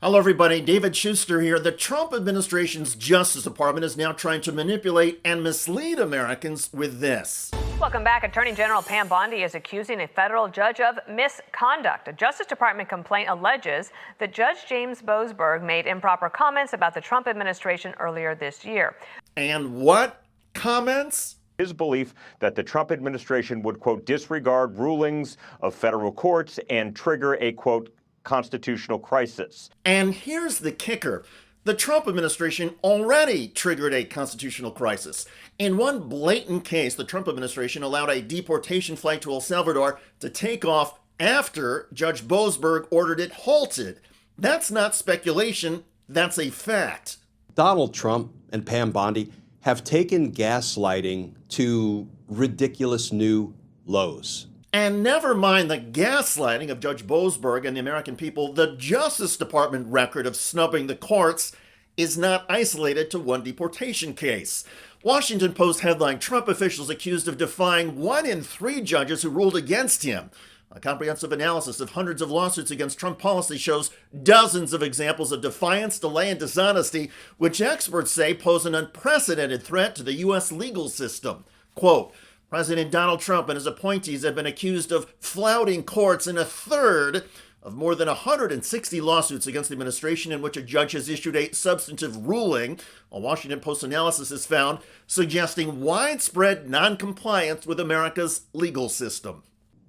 Hello, everybody. David Shuster here. The Trump administration's Justice Department is now trying to manipulate and mislead Americans with this. Welcome back. Attorney General Pam Bondi is accusing a federal judge of misconduct. A Justice Department complaint alleges that Judge James Boasberg made improper comments about the Trump administration earlier this year. And what comments? His belief that the Trump administration would, quote, disregard rulings of federal courts and trigger a, quote, constitutional crisis. And here's the kicker. The Trump administration already triggered a constitutional crisis. In one blatant case, the Trump administration allowed a deportation flight to El Salvador to take off after Judge Boasberg ordered it halted. That's not speculation, that's a fact. Donald Trump and Pam Bondi have taken gaslighting to ridiculous new lows. And never mind the gaslighting of Judge Boasberg and the American people, the Justice Department record of snubbing the courts is not isolated to one deportation case. Washington Post headline, Trump officials accused of defying 1 in 3 judges who ruled against him. A comprehensive analysis of hundreds of lawsuits against Trump policy shows dozens of examples of defiance, delay, and dishonesty, which experts say pose an unprecedented threat to the U.S. legal system. Quote, President Donald Trump and his appointees have been accused of flouting courts in a third of more than 160 lawsuits against the administration in which a judge has issued a substantive ruling, a Washington Post analysis has found, suggesting widespread noncompliance with America's legal system.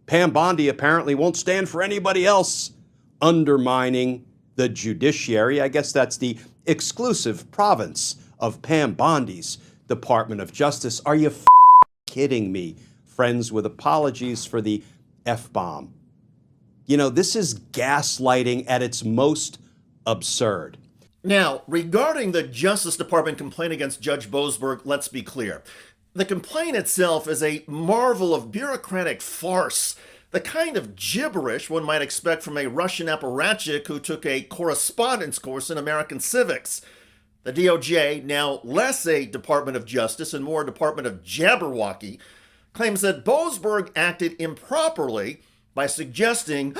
Pam Bondi apparently won't stand for anybody else undermining the judiciary. I guess that's the exclusive province of Pam Bondi's Department of Justice. Are you kidding me, friends, with apologies for the F-bomb? You know, this is gaslighting at its most absurd. Now, regarding the Justice Department complaint against Judge Boasberg, let's be clear. The complaint itself is a marvel of bureaucratic farce, the kind of gibberish one might expect from a Russian apparatchik who took a correspondence course in American civics. The DOJ, now less a Department of Justice and more a Department of Jabberwocky, claims that Boasberg acted improperly by suggesting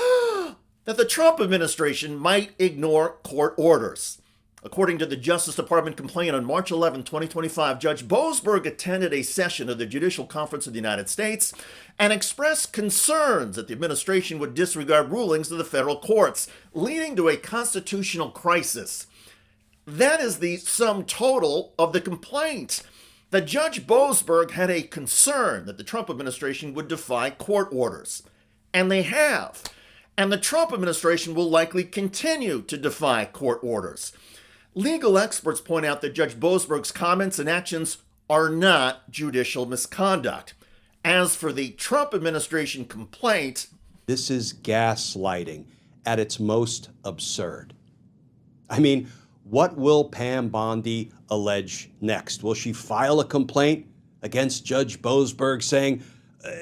that the Trump administration might ignore court orders. According to the Justice Department complaint on March 11, 2025, Judge Boasberg attended a session of the Judicial Conference of the United States and expressed concerns that the administration would disregard rulings of the federal courts, leading to a constitutional crisis. That is the sum total of the complaint. That Judge Boasberg had a concern that the Trump administration would defy court orders. And they have. And the Trump administration will likely continue to defy court orders. Legal experts point out that Judge Boasberg's comments and actions are not judicial misconduct. As for the Trump administration complaint, this is gaslighting at its most absurd. I mean, what will Pam Bondi allege next? Will she file a complaint against Judge Boasberg saying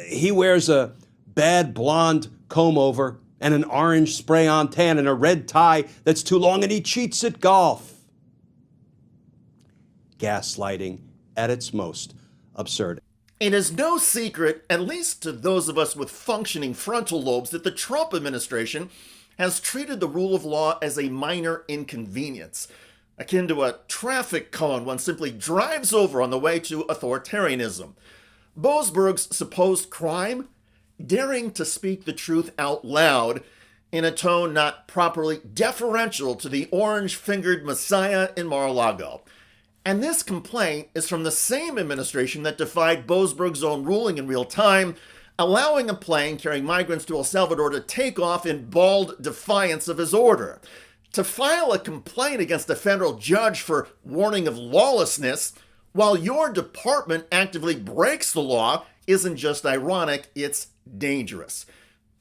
he wears a bad blonde comb-over and an orange spray-on tan and a red tie that's too long and he cheats at golf? Gaslighting at its most absurd. It is no secret, at least to those of us with functioning frontal lobes, that the Trump administration has treated the rule of law as a minor inconvenience, akin to a traffic cone one simply drives over on the way to authoritarianism. Boasberg's supposed crime? Daring to speak the truth out loud in a tone not properly deferential to the orange-fingered messiah in Mar-a-Lago. And this complaint is from the same administration that defied Boasberg's own ruling in real time, allowing a plane carrying migrants to El Salvador to take off in bald defiance of his order. To file a complaint against a federal judge for warning of lawlessness while your department actively breaks the law isn't just ironic, it's dangerous.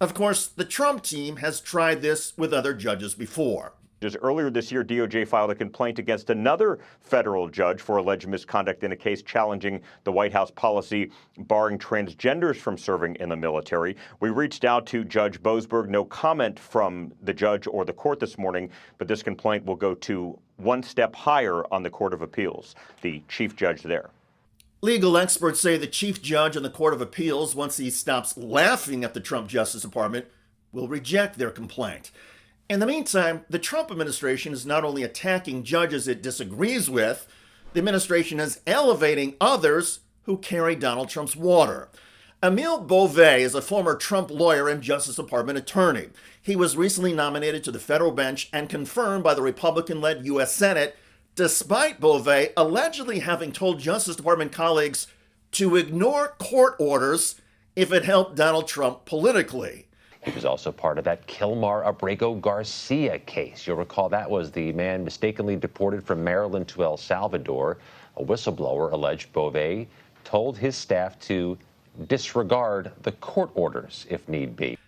Of course, the Trump team has tried this with other judges before. Just earlier this year, DOJ filed a complaint against another federal judge for alleged misconduct in a case challenging the White House policy barring transgenders from serving in the military. We reached out to Judge Boasberg. No comment from the judge or the court this morning, but this complaint will go to one step higher on the Court of Appeals, the chief judge there. Legal experts say the chief judge on the Court of Appeals, once he stops laughing at the Trump Justice Department, will reject their complaint. In the meantime, the Trump administration is not only attacking judges it disagrees with, the administration is elevating others who carry Donald Trump's water. Emile Beauvais is a former Trump lawyer and Justice Department attorney. He was recently nominated to the federal bench and confirmed by the Republican-led U.S. Senate, despite Beauvais allegedly having told Justice Department colleagues to ignore court orders if it helped Donald Trump politically. He was also part of that Kilmar Abrego Garcia case. You'll recall that was the man mistakenly deported from Maryland to El Salvador. A whistleblower alleged Beauvais told his staff to disregard the court orders if need be.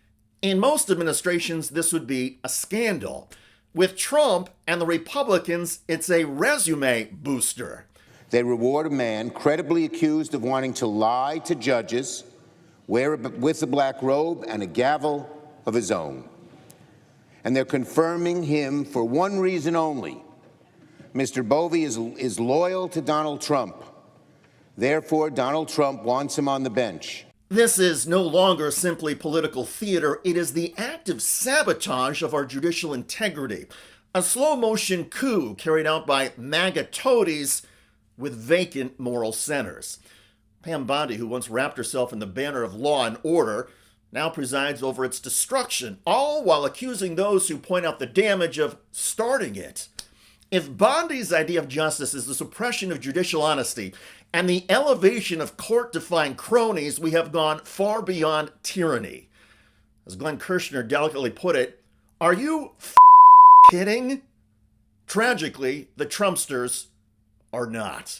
In most administrations, this would be a scandal. With Trump and the Republicans, it's a resume booster. They reward a man credibly accused of wanting to lie to judges, with a black robe and a gavel of his own. And they're confirming him for one reason only. Mr. Beauvais is loyal to Donald Trump. Therefore, Donald Trump wants him on the bench. This is no longer simply political theater. It is the active sabotage of our judicial integrity. A slow-motion coup carried out by MAGA toadies with vacant moral centers. Pam Bondi, who once wrapped herself in the banner of law and order, now presides over its destruction, all while accusing those who point out the damage of starting it. If Bondi's idea of justice is the suppression of judicial honesty and the elevation of court-defying cronies, we have gone far beyond tyranny. As Glenn Kirshner delicately put it, are you kidding? Tragically, the Trumpsters are not.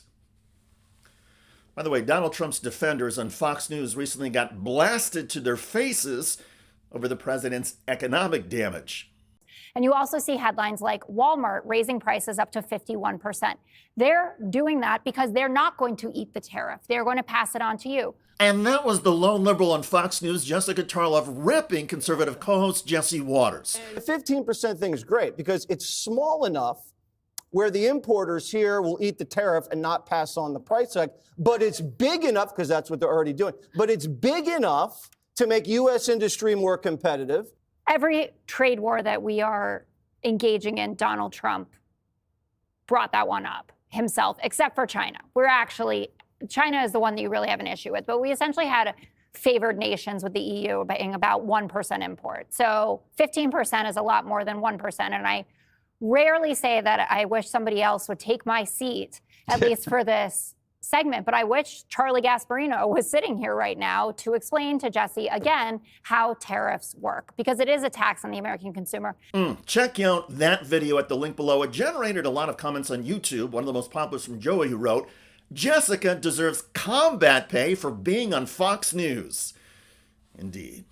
By the way, Donald Trump's defenders on Fox News recently got blasted to their faces over the president's economic damage. And you also see headlines like Walmart raising prices up to 51%. They're doing that because they're not going to eat the tariff. They're going to pass it on to you. And that was the lone liberal on Fox News, Jessica Tarlov, ripping conservative co-host Jesse Waters. The 15% thing is great because it's small enough where the importers here will eat the tariff and not pass on the price hike, but it's big enough, because that's what they're already doing, but it's big enough to make U.S. industry more competitive. Every trade war that we are engaging in, Donald Trump brought that one up himself, except for China. China is the one that you really have an issue with, but we essentially had favored nations with the EU being about 1% import. So 15% is a lot more than 1%, and I rarely say that I wish somebody else would take my seat, at least for this segment, but I wish Charlie Gasparino was sitting here right now to explain to Jesse again how tariffs work, because it is a tax on the American consumer. Check out that video at the link below. It generated a lot of comments on YouTube. One of the most popular from Joey, who wrote, "Jessica deserves combat pay for being on Fox News." Indeed.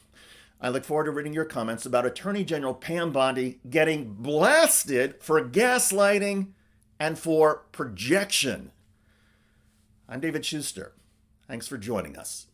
I look forward to reading your comments about Attorney General Pam Bondi getting blasted for gaslighting and for projection. I'm David Shuster. Thanks for joining us.